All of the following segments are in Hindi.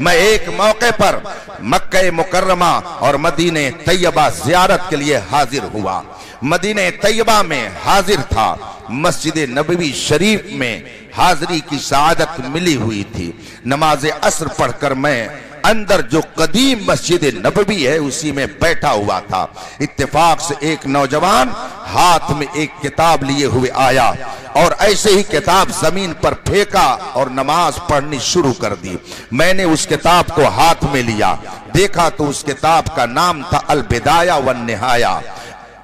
मैं एक मौके पर मक्का मुकर्रमा और मदीने तैयबा ज़ियारत के लिए हाजिर हुआ। मदीने तैयबा में हाजिर था, मस्जिद नबवी शरीफ में हाजिरी की सआदत मिली हुई थी। नमाज असर पढ़कर मैं अंदर जो कदीम मस्जिद नबवी है उसी में बैठा हुआ था। इत्तेफाक से एक नौजवान हाथ में एक किताब लिए हुए आया और ऐसे ही किताब जमीन पर फेंका और नमाज पढ़नी शुरू कर दी। मैंने उस किताब को हाथ में लिया, देखा तो उस किताब का नाम था अल बिदाया वन निहाया।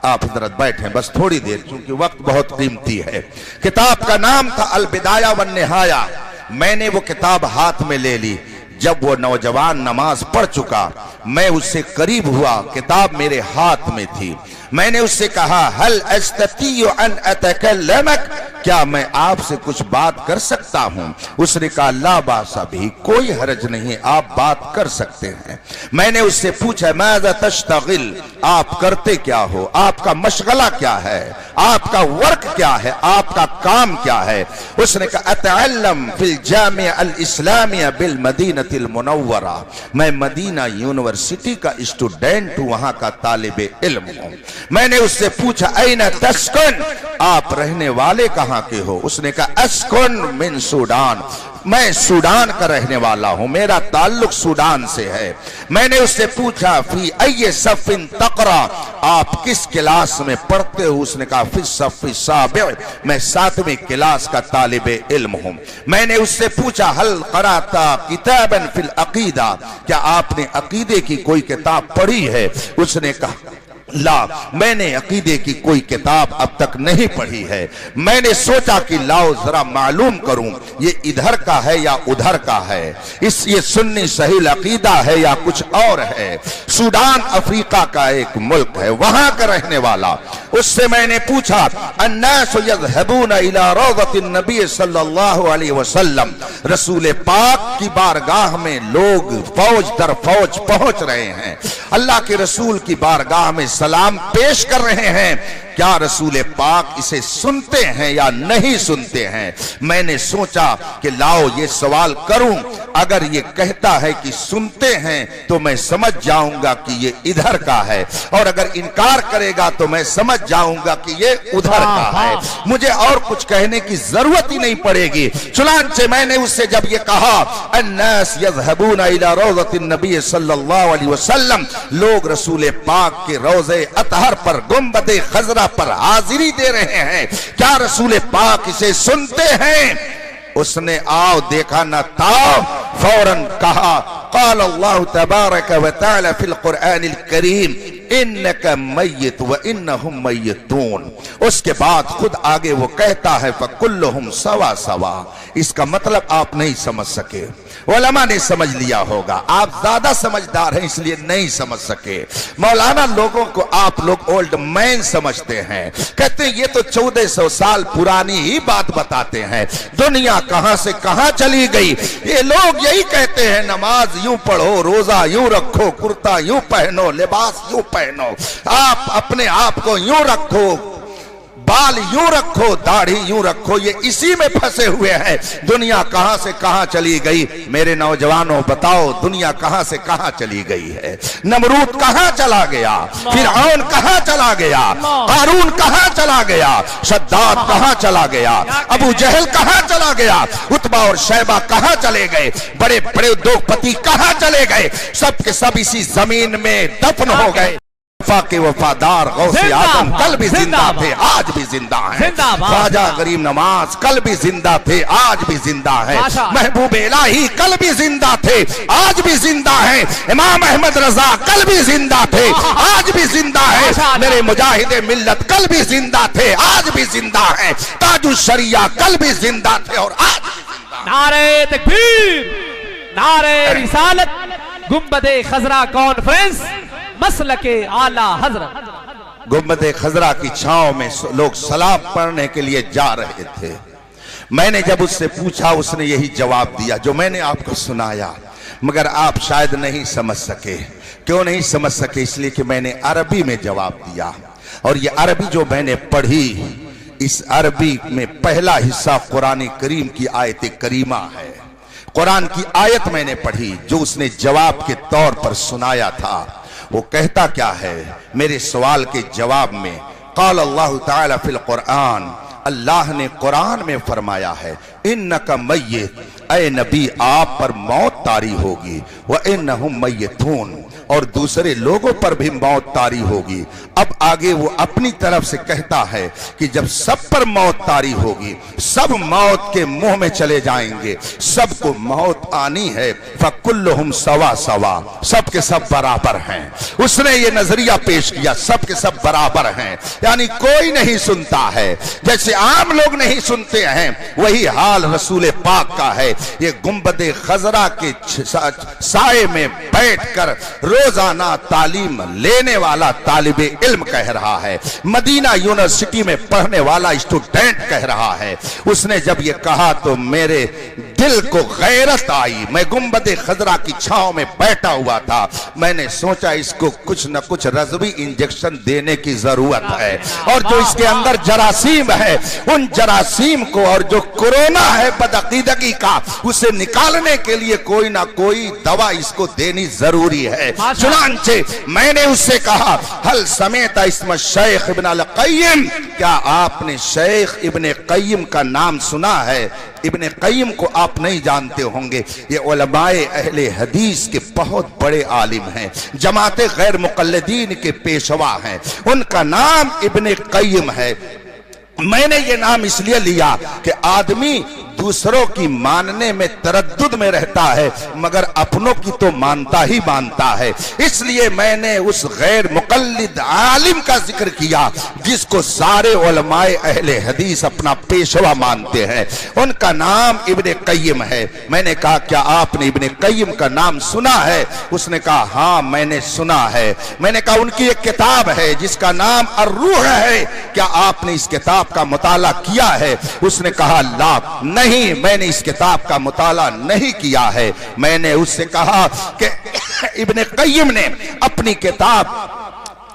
आप हजरत बैठे बस थोड़ी देर, क्योंकि वक्त बहुत कीमती है। किताब का नाम था अल बिदाया वन निहाया। मैंने वो किताब हाथ में ले ली। जब वो नौजवान नमाज पढ़ चुका, मैं उससे करीब हुआ, किताब मेरे हाथ में थी। मैंने उससे कहा हल अस्ततियु अन अतकल्लमक, क्या मैं आपसे कुछ बात कर सकता हूं? उसने कहा ला बासा भी, कोई हरज नहीं, आप बात कर सकते हैं। मैंने उससे पूछा माज़ा तश्तगिल, आप करते क्या हो, आपका मशगला क्या है, आपका वर्क क्या है, आपका काम क्या है? उसने कहा अतअल्लम फिल जामिया अल इस्लामिया बिल मदीनतिल मुनव्वरा, मैं मदीना यूनिवर्सिटी का स्टूडेंट हूं, वहां का तालिबे इल्म हूं। मैंने उससे पूछा ऐना तस्कुन, आप रहने वाले कहां के हो? उसने कहा अस्कुन मिन सूडान, मैं सूडान का रहने वाला हूं, मेरा ताल्लुक सूडान से है। मैंने उससे पूछा फी अय्य सफ़िन तक़रा, आप किस क्लास में पढ़ते हो? उसने कहा फी सफ़ी साबिअ, मैं 7वीं क्लास का तालिबे इल्म हूं। मैंने उससे पूछा हल क़राता किताबन फिल अक़ीदा, क्या आपने अक़ीदे की कोई किताब पढ़ी है? उसने कहा ला, मैंने अकीदे की कोई किताब अब तक नहीं पढ़ी है। मैंने सोचा कि लाओ जरा मालूम करूं ये इधर का है या उधर का है, ये सुन्नी सही अकीदा है या कुछ और है। सूडान अफ्रीका का एक मुल्क है, वहां का रहने वाला। उससे मैंने पूछा अन्नास यज़हबूना इला रौज़तिन नबी सल्लल्लाहु अलैहि वसल्लम, रसूल पाक की बारगाह में लोग फौज दर फौज पहुंच रहे हैं, अल्लाह के रसूल की बारगाह में सलाम पेश कर रहे हैं, क्या रसूल पाक इसे सुनते हैं या नहीं सुनते हैं? मैंने सोचा कि लाओ ये सवाल करूं, अगर ये कहता है कि सुनते हैं तो मैं समझ जाऊंगा कि ये इधर का है, और अगर इनकार करेगा तो मैं समझ जाऊंगा कि ये उधर का है। मुझे और कुछ कहने की जरूरत ही नहीं पड़ेगी। चुनांचे मैंने उससे जब ये कहा अन्नास यज़हबूना इला रौज़तिन नबी सल्लल्लाहु अलैहि वसल्लम, लोग रसूल पाक के रोज़े अतहर पर गुंबदे खजरा पर हाजिरी दे रहे हैं, क्या रसूल पाक इसे सुनते हैं? उसने आओ देखा न ताओ फौरन कहा क़ाल अल्लाह तबारक व तआला फिल कुरआनिल करीम इन्नका मय्यित व इन्नहुम मय्यितून। उसके बाद खुद आगे वो कहता है फकुल्लुहुम सवा सवा। इसका मतलब आप नहीं समझ सके, उलमा ने समझ लिया होगा, आप ज्यादा समझदार हैं इसलिए नहीं समझ सके। मौलाना लोगों को आप लोग ओल्ड मैन समझते हैं, कहते हैं ये तो 1400 साल पुरानी ही बात बताते हैं, दुनिया कहां से कहां चली गई। ये लोग यही कहते हैं नमाज यूं पढ़ो, रोजा यूं रखो, कुर्ता यूं पहनो, लिबास यूं पहनो, आप अपने आप को यूं रखो, बाल यूं रखो, दाढ़ी यूं रखो, ये इसी में फंसे हुए हैं। दुनिया कहां से कहां चली गई? मेरे नौजवानों बताओ दुनिया कहां से कहां चली गई है? नमरूद कहां चला गया? फिरऔन कहां चला गया? कारून कहां चला गया? शद्दाद कहां चला गया? अबू जहल कहां चला गया? उतबा और शैबा कहां चले गए? बड़े बड़े उद्योगपति कहां चले गए? सब के सब इसी जमीन में दफन हो गए। के वफादार गौसे आजम कल भी जिंदा थे, आज भी जिंदा हैं। ख्वाजा गरीब नवाज कल भी जिंदा थे, आज भी जिंदा है। महबूब इलाही कल भी जिंदा थे, आज भी जिंदा हैं। इमाम अहमद रजा कल भी जिंदा थे, आज भी जिंदा है। मेरे मुजाहिदे मिल्लत कल भी जिंदा थे, आज भी जिंदा है। ताजुल शरिया कल भी जिंदा थे और आज भी जिंदा। नारे तकबीर, नारे रिसालत, गुंबदे खजरा कॉन्फ्रेंस, मसलके आला हजरत। गुंबदे खजरा की छांव में लोग सलाम पढ़ने के लिए जा रहे थे। मैंने जब उससे पूछा उसने यही जवाब दिया जो मैंने आपको सुनाया, मगर आप शायद नहीं समझ सके। क्यों नहीं समझ सके? इसलिए कि मैंने अरबी में जवाब दिया, और ये अरबी जो मैंने पढ़ी, इस अरबी में पहला हिस्सा कुरान करीम की आयत करीमा है। कुरान की आयत मैंने पढ़ी जो उसने जवाब के तौर पर सुनाया था। वो कहता क्या है मेरे सवाल के जवाब में? क़ाल अल्लाह ताला फिल कुरान, अल्लाह ने कुरान में फरमाया है, इन्नका मय्यित, ऐ नबी आप पर मौत तारी होगी, व इन्नहुम मय्यितून, और दूसरे लोगों पर भी मौत तारी होगी। अब आगे वो अपनी तरफ से कहता है कि जब सब पर मौत तारी होगी, सब मौत के मुंह में चले जाएंगे, सबको मौत आनी है, फकुल्लुहुम सवा सवा, सब के सब बराबर हैं। उसने ये नजरिया पेश किया, सब के सब बराबर हैं, यानी कोई नहीं सुनता है। जैसे आम लोग नहीं सुनते हैं, वही हाल रसूल पाक का है। ये गुंबदे खजरा के साए में बैठकर रोजाना तालीम लेने वाला तालिबे इल्म कह रहा है, मदीना यूनिवर्सिटी में पढ़ने वाला स्टूडेंट कह रहा है। उसने जब ये कहा तो मेरे दिल को गैरत आई। मैं गुंबदे खजरा की छांव में बैठा हुआ था, मैंने सोचा इसको कुछ न कुछ रज़वी इंजेक्शन देने की जरूरत है, और जो इसके अंदर जरासीम है उन जरासीम को, और जो कोरोना है बदअकीदगी का, उसे निकालने के लिए कोई ना कोई दवा इसको देनी जरूरी है। चुनांचे मैंने उससे कहा, हल समेत इस्म शेख इब्न अल क़य्यिम, क्या आपने शेख इब्न क़य्यिम का नाम सुना है? इब्न क़य्यिम को आप नहीं जानते होंगे, ये उलमाए अहले हदीस के बहुत बड़े आलिम हैं, जमाते गैर मुक़ल्लिदीन के पेशवा हैं, उनका नाम इब्न क़य्यिम है। मैंने ये नाम इसलिए लिया कि आदमी दूसरों की मानने में तरद्दुद में रहता है, मगर अपनों की तो मानता ही मानता है। इसलिए मैंने उस गैर मुक़ल्लिद आलिम का जिक्र किया जिसको सारे उलमाए अहले हदीस अपना पेशवा मानते हैं, उनका नाम इब्न क़य्यिम है। मैंने कहा क्या आपने इब्न क़य्यिम का नाम सुना है? उसने कहा हाँ मैंने सुना है। मैंने कहा उनकी एक किताब है जिसका नाम अर्रूह है, क्या आपने इस किताब का मुताला किया है? उसने कहा ला, नहीं मैंने इस किताब का मुताला नहीं किया है। मैंने उससे कहा कि इब्न क़य्यिम ने अपनी किताब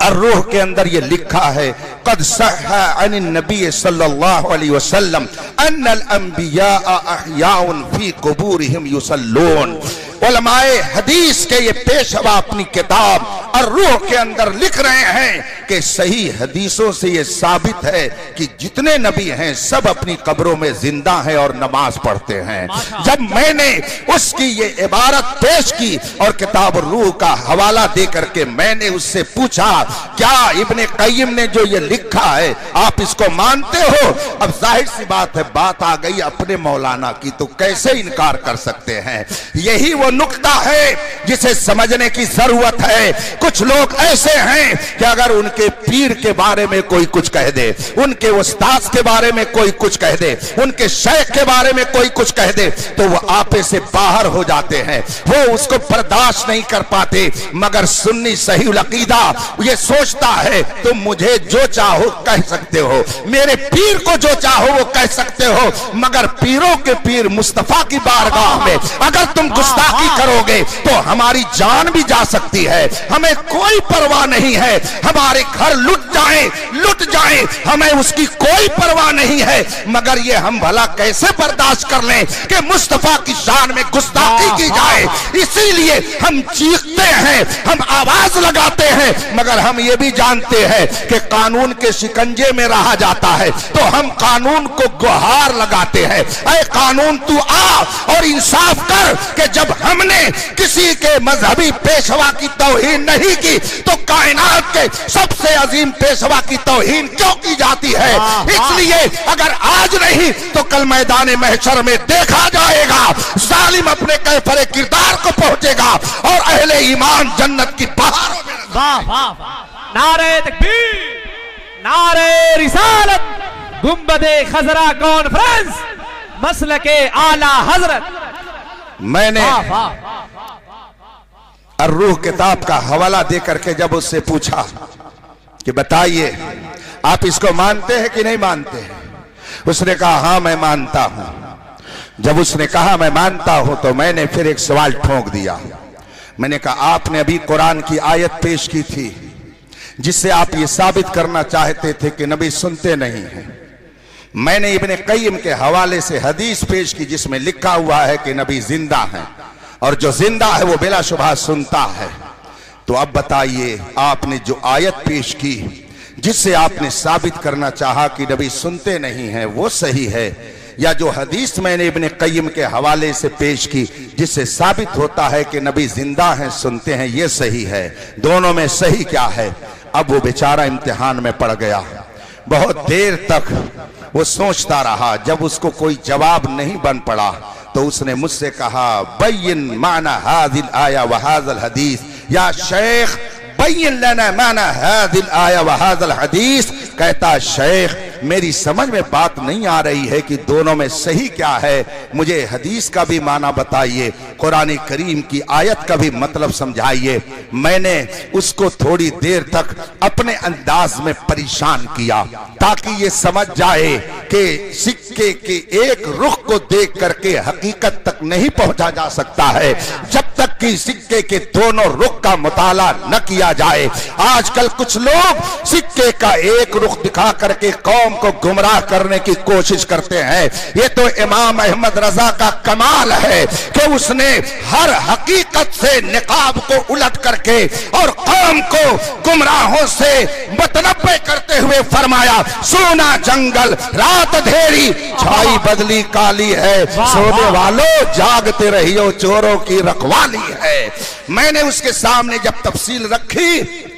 अर्रूह के अंदर ये लिखा है, क़द सह्हा अन नबी सल्लल्लाहु अलैहि वसल्लम अन्नल अंबिया अहयाउन फी क़ुबूरिहिम युसल्लून। उलमाए हदीस के ये पेशवा अपनी किताब अर्रूह के अंदर लिख रहे हैं कि सही हदीसों से ये साबित है कि जितने नबी हैं सब अपनी कब्रों में जिंदा हैं और नमाज पढ़ते हैं। जब मैंने उसकी ये इबारत पेश की और किताब अर्रूह का हवाला दे करके मैंने उससे पूछा क्या इब्न क़य्यिम ने जो ये लिखा है आप इसको मानते हो? अब जाहिर सी बात है, बात आ गई अपने मौलाना की, तो कैसे इनकार कर सकते हैं? यही वो नुक्ता है जिसे समझने की जरूरत है। कुछ लोग ऐसे हैं कि अगर उनके पीर के बारे में कोई कुछ कह दे, उनके उस्ताद के बारे में कोई कुछ कह दे, उनके शेख के बारे में कोई कुछ कह दे, तो वो आपे से बाहर हो जाते हैं, वो उसको बर्दाश्त नहीं कर पाते। मगर सुन्नी सही अकीदा ये सोचता है तुम मुझे जो चाहो कह सकते हो, मेरे पीर को जो चाहो वो कह सकते हो, मगर पीरों के पीर मुस्तफा की बारगाह में अगर तुम गुस्ताखी करोगे तो हमारी जान भी जा सकती है। हमें कोई परवाह नहीं है, हमारे घर लुट जाए हमें उसकी कोई परवाह नहीं है, मगर ये हम भला कैसे बर्दाश्त कर लें कि मुस्तफा की शान में गुस्ताखी की जाए। इसीलिए हम चीखते हैं, हम आवाज लगाते हैं, मगर हम ये भी जानते हैं कि कानून के शिकंजे में रहा जाता है, तो हम कानून को गुहार लगाते हैं, ऐ कानून तू आ और इंसाफ कर कि जब हमने किसी के मजहबी पेशवा की तौहीन नहीं की तो कायनात के सबसे अजीम पेशवा की तौहीन क्यों की जाती है? इसलिए अगर आज नहीं तो कल मैदान महशर में देखा जाएगा, जालिम अपने कैफरे किरदार को पहुंचेगा और अहले ईमान जन्नत की पहाड़ों में। वाह वाह, नारे तकबीर, नारे रिसालत, गुंबदे खजरा कॉन्फ्रेंस, मसलके आला हजरत। मैंने अर्रूह किताब का हवाला दे करके जब उससे पूछा कि बताइए आप इसको मानते हैं कि नहीं मानते हैं, उसने कहा हाँ मैं मानता हूं। जब उसने कहा मैं मानता हूं तो मैंने फिर एक सवाल ठोक दिया। मैंने कहा आपने अभी कुरान की आयत पेश की थी, जिससे आप ये साबित करना चाहते थे कि नबी सुनते नहीं हैं, मैंने इब्ने क़य्यिम के हवाले से हदीस पेश की जिसमें लिखा हुआ है कि नबी जिंदा है और जो जिंदा है वो बिलाशुबह सुनता है। तो अब बताइए, आपने जो आयत पेश की जिससे आपने साबित करना चाहा कि नबी सुनते नहीं हैं वो सही है, या जो हदीस मैंने इब्ने क़य्यिम के हवाले से पेश की जिससे साबित होता है कि नबी जिंदा हैं सुनते हैं ये सही है? दोनों में सही क्या है? अब वो बेचारा इम्तिहान में पड़ गया। बहुत देर तक वो सोचता रहा। जब उसको कोई जवाब नहीं बन पड़ा तो उसने मुझसे कहा, बय्यिन माना हाज़िल आया व हाज़ल हदीस, या शेख बय्यिन लना माना हाज़िल आया व हाज़ल हदीस। कहता, शेख मेरी समझ में बात नहीं आ रही है कि दोनों में सही क्या है, मुझे हदीस का भी माना बताइए, कुरान करीम की आयत का भी मतलब समझाइए। मैंने उसको थोड़ी देर तक अपने अंदाज में परेशान किया ताकि ये समझ जाए कि सिक्के के एक रुख को देख करके हकीकत तक नहीं पहुंचा जा सकता है जब तक कि सिक्के के दोनों रुख का मुताला न किया जाए। आजकल कुछ लोग सिक्के का एक रुख दिखा करके कौम को गुमराह करने की कोशिश करते हैं। ये तो इमाम अहमद रजा का कमाल है कि उसने हर हकीकत से निकाब को उलट करके और कौम को गुमराहों से मतनब्बे करते हुए फरमाया, सोना जंगल रात अंधेरी छाई बदली काली है, सोने वालों जागते रहियो चोरों की रखवाली है। मैंने उसके सामने जब तफसील रखी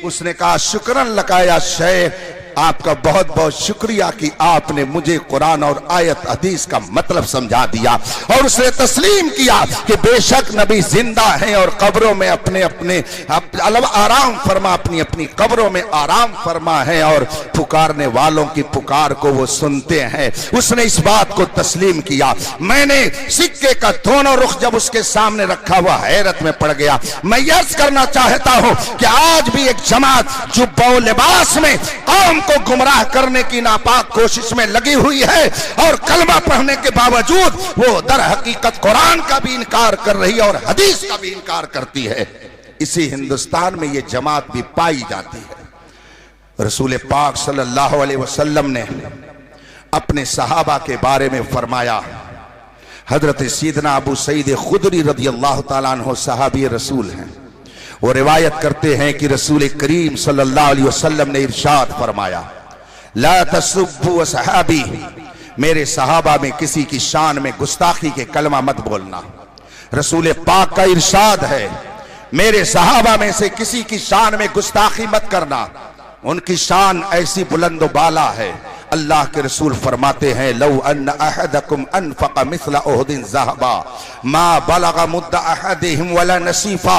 उसने कहा, शुक्रन लकाया शेख, आपका बहुत बहुत शुक्रिया कि आपने मुझे कुरान और आयत हदीस का मतलब समझा दिया। और उसने तस्लीम किया कि बेशक नबी जिंदा हैं और कब्रों में अपने अपने आराम फरमा, अपनी अपनी कब्रों में आराम फरमा है और पुकारने वालों की पुकार को वो सुनते हैं। उसने इस बात को तस्लीम किया। मैंने सिक्के का दोनों रुख जब उसके सामने रखा हुआ हैरत में पड़ गया। मैं यर्ज करना चाहता हूं कि आज भी एक जमात जुब्बा लिबास में कौम को गुमराह करने की नापाक कोशिश में लगी हुई है और कलमा पढ़ने के बावजूद वो दर हकीकत कुरान का भी इनकार कर रही है और हदीस का भी इनकार करती है। इसी हिंदुस्तान में ये जमात भी पाई जाती है। रसूल पाक सल्लल्लाहु अलैहि वसल्लम ने अपने सहाबा के बारे में फरमाया, हजरत सैयदना अबू सईद खुदरी रज़ियल्लाहु ताला अन्हु सहाबी रसूल हैं। वो रिवायत करते हैं कि रसूल करीम सल्लल्लाहु अलैहि वसल्लम ने इरशाद फरमाया, ला तसुब्बु सहाबी, मेरे सहाबा में किसी की शान में गुस्ताखी के कलमा मत बोलना। रसूल पाक का इरशाद है, मेरे सहाबा में से किसी की शान में गुस्ताखी मत करना। उनकी शान ऐसी बुलंद बाला है। अल्लाह के रसूल फरमाते हैं, लौ अन्न अहदकुम अनफक़ मिस्ल उहदिन ज़हबा मा बलग़ मुद्द अहदिहिम वला नसीफा।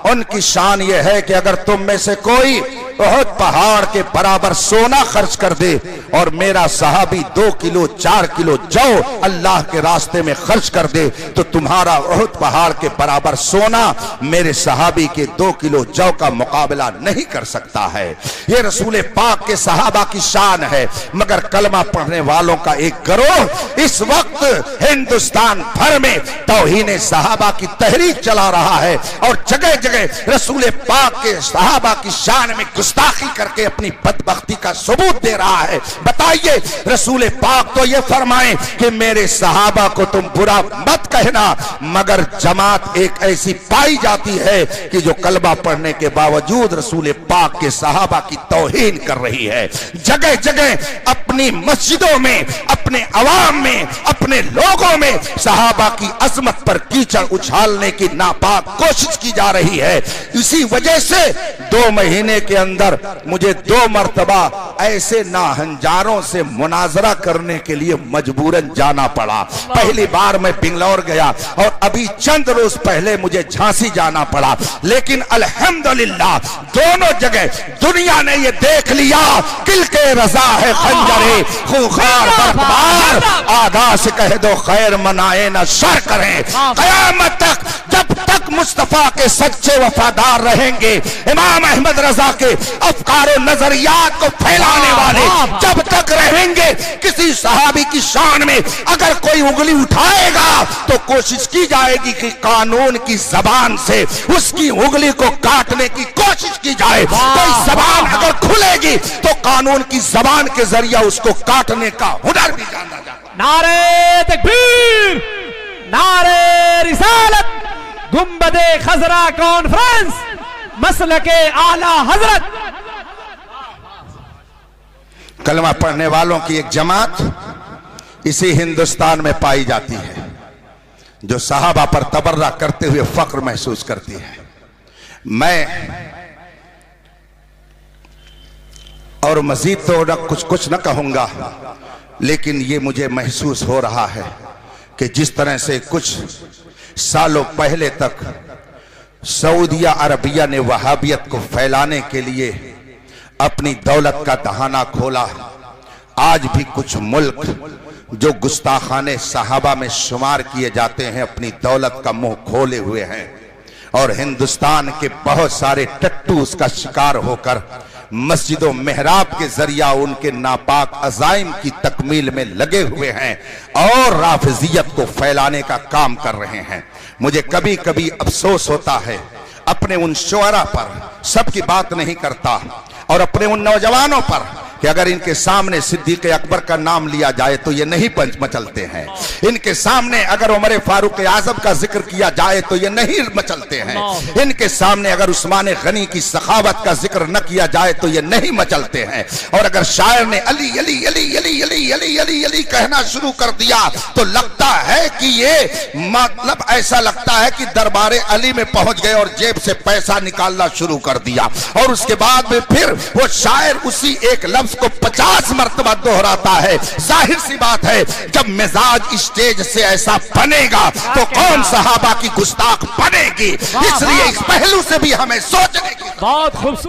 उनकी शान ये है कि अगर तुम में से कोई उहद पहाड़ के बराबर सोना खर्च कर दे और मेरा सहाबी 2 किलो 4 किलो जौ अल्लाह के रास्ते में खर्च कर दे तो तुम्हारा उहद पहाड़ के बराबर सोना मेरे सहाबी के 2 किलो जौ का मुकाबला नहीं कर सकता है। ये रसूल पाक के सहाबा की शान है। मगर कलमा पढ़ने वालों का एक गिरोह इस वक्त हिंदुस्तान भर में तौहीन सहाबा की तहरीक चला रहा है और जगह जगह रसूल पाक के सहाबा की शान में गुस्ताखी करके अपनी बदबख्ती का सबूत दे रहा है। बताइए, रसूल पाक तो ये फरमाए कि मेरे सहाबा को तुम बुरा मत कहना, मगर जमात एक ऐसी पाई जाती है कि जो कलमा पढ़ने के बावजूद रसूल पाक के सहाबा की तौहीन कर रही है। जगह जगह अपनी मस्जिदों में, अपने अवाम में, अपने लोगों में सहाबा की अजमत पर कीचड़ उछालने की नापाक कोशिश की जा रही है। इसी वजह से 2 महीने के अंदर मुझे 2 मर्तबा ऐसे नाहंजारों से मुनाजरा करने के लिए मजबूरन जाना पड़ा। पहली बार मैं बिंगलौर गया और अभी चंद रोज पहले मुझे झांसी जाना पड़ा। लेकिन अल्हम्दुलिल्लाह दोनों जगह दुनिया ने ये देख लिया, किल के रजा है खंजरे खूंखार बर्फबार, आगा से कह दो खैर मनाए ना शर करें। कयामत तक जब तक तक मुस्तफा के सच्चे वफादार रहेंगे, इमाम अहमद रजा के अफकार और नजरियात को फैलाने वाले जब तक रहेंगे, किसी सहाबी की शान में अगर कोई उंगली उठाएगा तो कोशिश की जाएगी कि कानून की जबान से उसकी उंगली को काटने की कोशिश की जाए। कोई जबान अगर खुलेगी तो कानून की जबान के जरिए उसको काटने का हुनर भी जाना जाता। नारे तकबीर, नारे रिसालत, गुंबदे खजरा कॉन्फ्रेंस, मसलके आला हजरत। कलमा पढ़ने वालों की एक जमात इसी हिंदुस्तान में पाई जाती है जो सहाबा पर तबर्रा करते हुए फख्र महसूस करती है। मैं और मजीद तो कुछ न कहूंगा, लेकिन ये मुझे महसूस हो रहा है कि जिस तरह से कुछ सालों पहले तक सऊदिया अरबिया ने वहाबियत को फैलाने के लिए अपनी दौलत का दहाना खोला, आज भी कुछ मुल्क जो गुस्ताखाने सहाबा में शुमार किए जाते हैं अपनी दौलत का मुंह खोले हुए हैं, और हिंदुस्तान के बहुत सारे टट्टू उसका शिकार होकर मस्जिदों मेहराब के जरिया उनके नापाक अजाइम की तकमील में लगे हुए हैं और राफिजियत को फैलाने का काम कर रहे हैं। मुझे कभी कभी अफसोस होता है अपने उन शुअरा पर, सबकी बात नहीं करता, और अपने उन नौजवानों पर कि अगर इनके सामने सिद्दीक अकबर का नाम लिया जाए तो ये नहीं पंच मचलते हैं, इनके सामने अगर उमर फारूक आजम का जिक्र किया जाए तो ये नहीं मचलते हैं, इनके सामने अगर उस्मान गनी की सखावत का जिक्र न किया जाए तो ये नहीं मचलते हैं, और अगर शायर ने अली अली अली अली अली अली अली अली कहना शुरू कर दिया तो लगता है कि ये मतलब ऐसा लगता है कि दरबारे अली में पहुंच गए और जेब से पैसा निकालना शुरू कर दिया, और उसके बाद में फिर वो शायर उसी एक लफ्ज को 50 मरतबा दोहराता है। जाहिर सी बात है जब मिजाज स्टेज से ऐसा बनेगा तो कौन सहाबा की गुस्ताख बनेगी। इसलिए इस पहलू से भी हमें सोचने की। बहुत खूबसूरत।